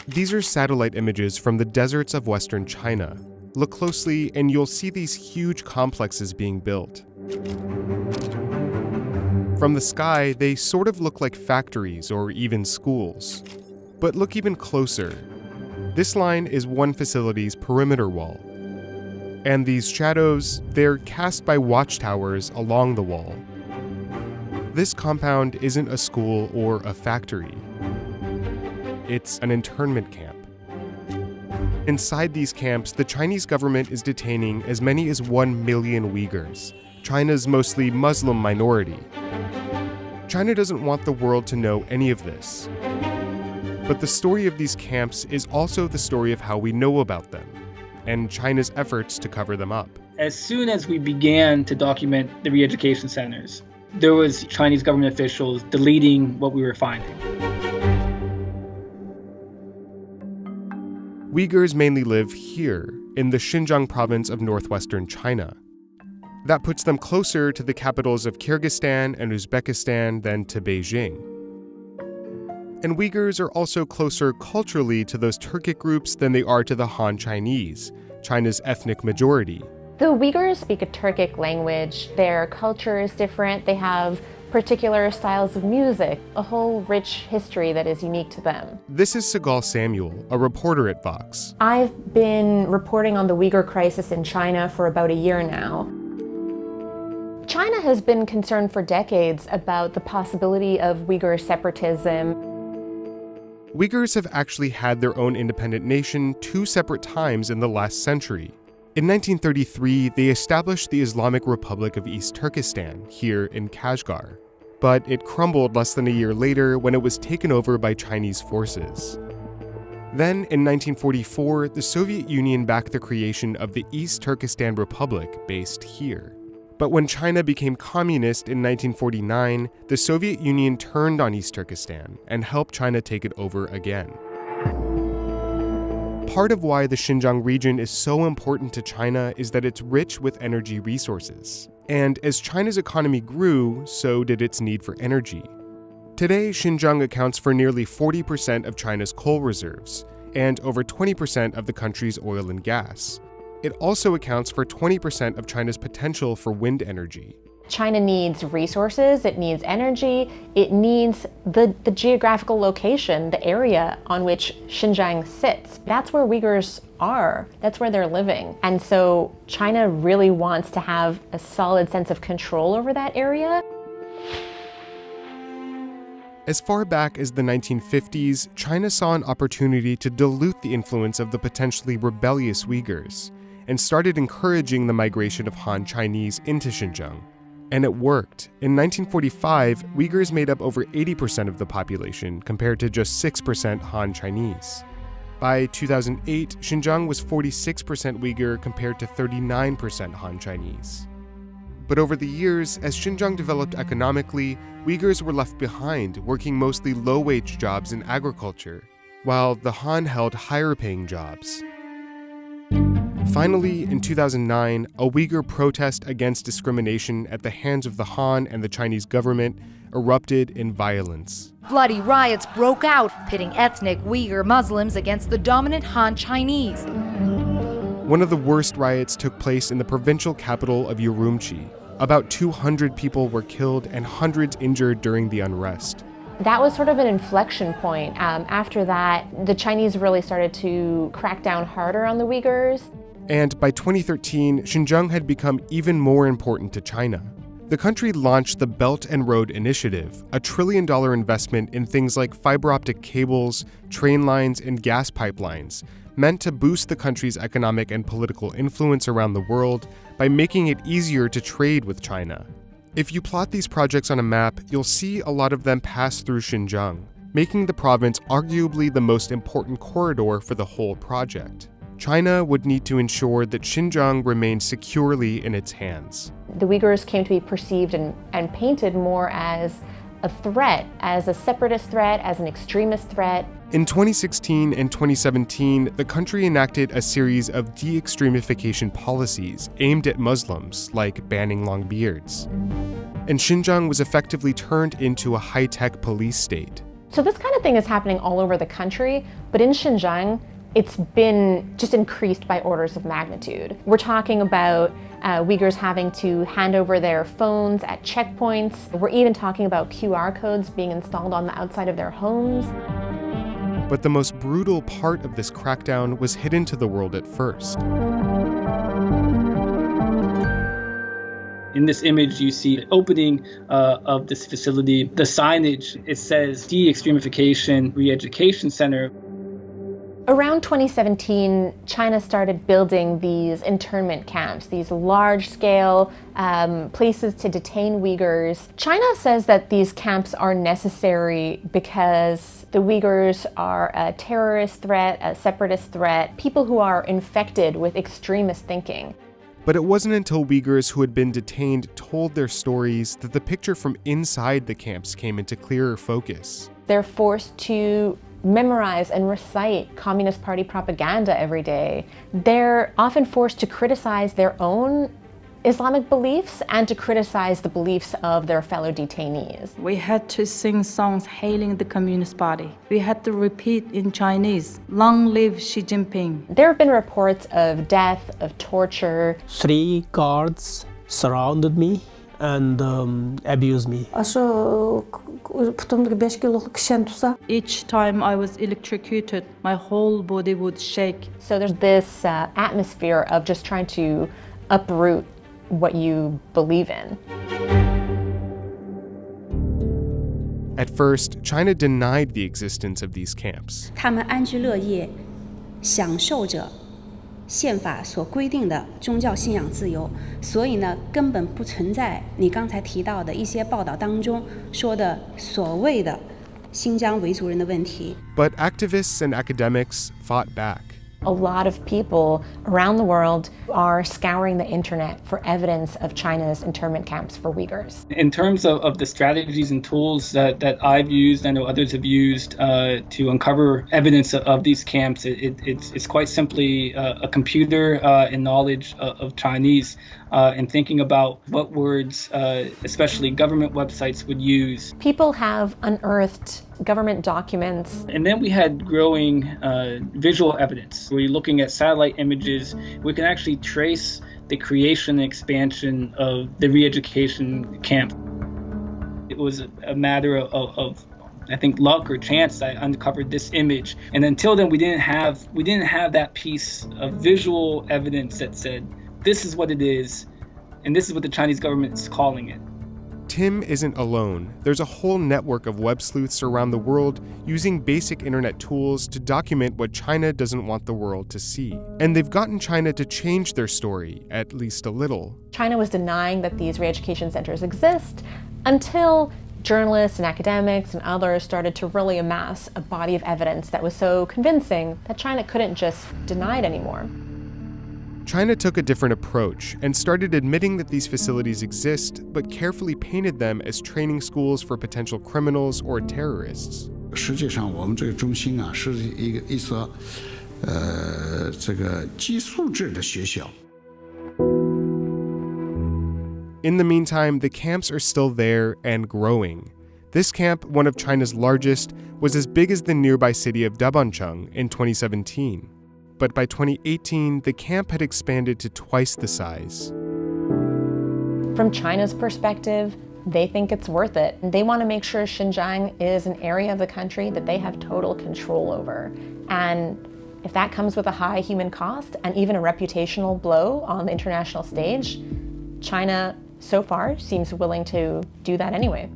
These are satellite images from the deserts of western China. Look closely and you'll see these huge complexes being built. From the sky, they sort of look like factories or even schools. But look even closer. This line is one facility's perimeter wall. And these shadows, they're cast by watchtowers along the wall. This compound isn't a school or a factory. It's an internment camp. Inside these camps, the Chinese government is detaining as many as 1 million Uyghurs, China's mostly Muslim minority. China doesn't want the world to know any of this. But the story of these camps is also the story of how we know about them, and China's efforts to cover them up. As soon as we began to document the re-education centers, there was Chinese government officials deleting what we were finding. Uyghurs mainly live here, in the Xinjiang province of northwestern China. That puts them closer to the capitals of Kyrgyzstan and Uzbekistan than to Beijing. And Uyghurs are also closer culturally to those Turkic groups than they are to the Han Chinese, China's ethnic majority. The Uyghurs speak a Turkic language. Their culture is different. They have particular styles of music, a whole rich history that is unique to them. This is Sigal Samuel, a reporter at Vox. I've been reporting on the Uyghur crisis in China for about a year now. China has been concerned for decades about the possibility of Uyghur separatism. Uyghurs have actually had their own independent nation 2 separate times in the last century. In 1933, they established the Islamic Republic of East Turkestan, here in Kashgar. But it crumbled less than a year later when it was taken over by Chinese forces. Then, in 1944, the Soviet Union backed the creation of the East Turkestan Republic, based here. But when China became communist in 1949, the Soviet Union turned on East Turkestan and helped China take it over again. Part of why the Xinjiang region is so important to China is that it's rich with energy resources. And as China's economy grew, so did its need for energy. Today, Xinjiang accounts for nearly 40% of China's coal reserves, and over 20% of the country's oil and gas. It also accounts for 20% of China's potential for wind energy. China needs resources, it needs energy, it needs the geographical location, the area on which Xinjiang sits. That's where Uyghurs are, that's where they're living. And so China really wants to have a solid sense of control over that area. As far back as the 1950s, China saw an opportunity to dilute the influence of the potentially rebellious Uyghurs, and started encouraging the migration of Han Chinese into Xinjiang. And it worked. In 1945, Uyghurs made up over 80% of the population, compared to just 6% Han Chinese. By 2008, Xinjiang was 46% Uyghur compared to 39% Han Chinese. But over the years, as Xinjiang developed economically, Uyghurs were left behind, working mostly low-wage jobs in agriculture, while the Han held higher-paying jobs. Finally, in 2009, a Uyghur protest against discrimination at the hands of the Han and the Chinese government erupted in violence. Bloody riots broke out, pitting ethnic Uyghur Muslims against the dominant Han Chinese. One of the worst riots took place in the provincial capital of Urumqi. About 200 people were killed and hundreds injured during the unrest. That was sort of an inflection point. After that, the Chinese really started to crack down harder on the Uyghurs. And by 2013, Xinjiang had become even more important to China. The country launched the Belt and Road Initiative, a $1 trillion investment in things like fiber optic cables, train lines, and gas pipelines, meant to boost the country's economic and political influence around the world by making it easier to trade with China. If you plot these projects on a map, you'll see a lot of them pass through Xinjiang, making the province arguably the most important corridor for the whole project. China would need to ensure that Xinjiang remained securely in its hands. The Uyghurs came to be perceived and painted more as a threat, as a separatist threat, as an extremist threat. In 2016 and 2017, the country enacted a series of de-extremification policies aimed at Muslims, like banning long beards. And Xinjiang was effectively turned into a high-tech police state. So this kind of thing is happening all over the country, but in Xinjiang, it's been just increased by orders of magnitude. We're talking about Uyghurs having to hand over their phones at checkpoints. We're even talking about QR codes being installed on the outside of their homes. But the most brutal part of this crackdown was hidden to the world at first. In this image, you see the opening of this facility. The signage, it says De-Extremification Re-Education Center. Around 2017, China started building these internment camps, these large-scale places to detain Uyghurs. China says that these camps are necessary because the Uyghurs are a terrorist threat, a separatist threat, people who are infected with extremist thinking. But it wasn't until Uyghurs who had been detained told their stories that the picture from inside the camps came into clearer focus. They're forced to memorize and recite Communist Party propaganda every day. They're often forced to criticize their own Islamic beliefs and to criticize the beliefs of their fellow detainees. We had to sing songs hailing the Communist Party. We had to repeat in Chinese, "Long live Xi Jinping." There have been reports of death, of torture. 3 guards surrounded me and abused me. Each time I was electrocuted, my whole body would shake. So there's this atmosphere of just trying to uproot what you believe in. At first, China denied the existence of these camps. 他们安居乐业，享受着宪法所规定的宗教信仰自由，所以呢，根本不存在你刚才提到的一些报道当中说的所谓的新疆维族人的问题。But activists and academics fought back. A lot of people around the world are scouring the internet for evidence of China's internment camps for Uyghurs. In terms of the strategies and tools that I've used, I know others have used to uncover evidence of these camps, it's quite simply a computer and knowledge of Chinese and thinking about what words, especially government websites, would use. People have unearthed government documents. And then we had growing visual evidence. We're looking at satellite images. We can actually trace the creation and expansion of the re-education camp. It was a matter of I think luck or chance. I uncovered this image, and until then we didn't have that piece of visual evidence that said this is what it is, and this is what the Chinese government is calling it. Tim isn't alone. There's a whole network of web sleuths around the world using basic internet tools to document what China doesn't want the world to see. And they've gotten China to change their story, at least a little. China was denying that these re-education centers exist until journalists and academics and others started to really amass a body of evidence that was so convincing that China couldn't just deny it anymore. China took a different approach and started admitting that these facilities exist, but carefully painted them as training schools for potential criminals or terrorists. 实际上，我们这个中心啊，是一所这个寄宿制的学校。 In the meantime, the camps are still there and growing. This camp, one of China's largest, was as big as the nearby city of Dabancheng in 2017. But by 2018, the camp had expanded to twice the size. From China's perspective, they think it's worth it. They want to make sure Xinjiang is an area of the country that they have total control over. And if that comes with a high human cost and even a reputational blow on the international stage, China so far seems willing to do that anyway.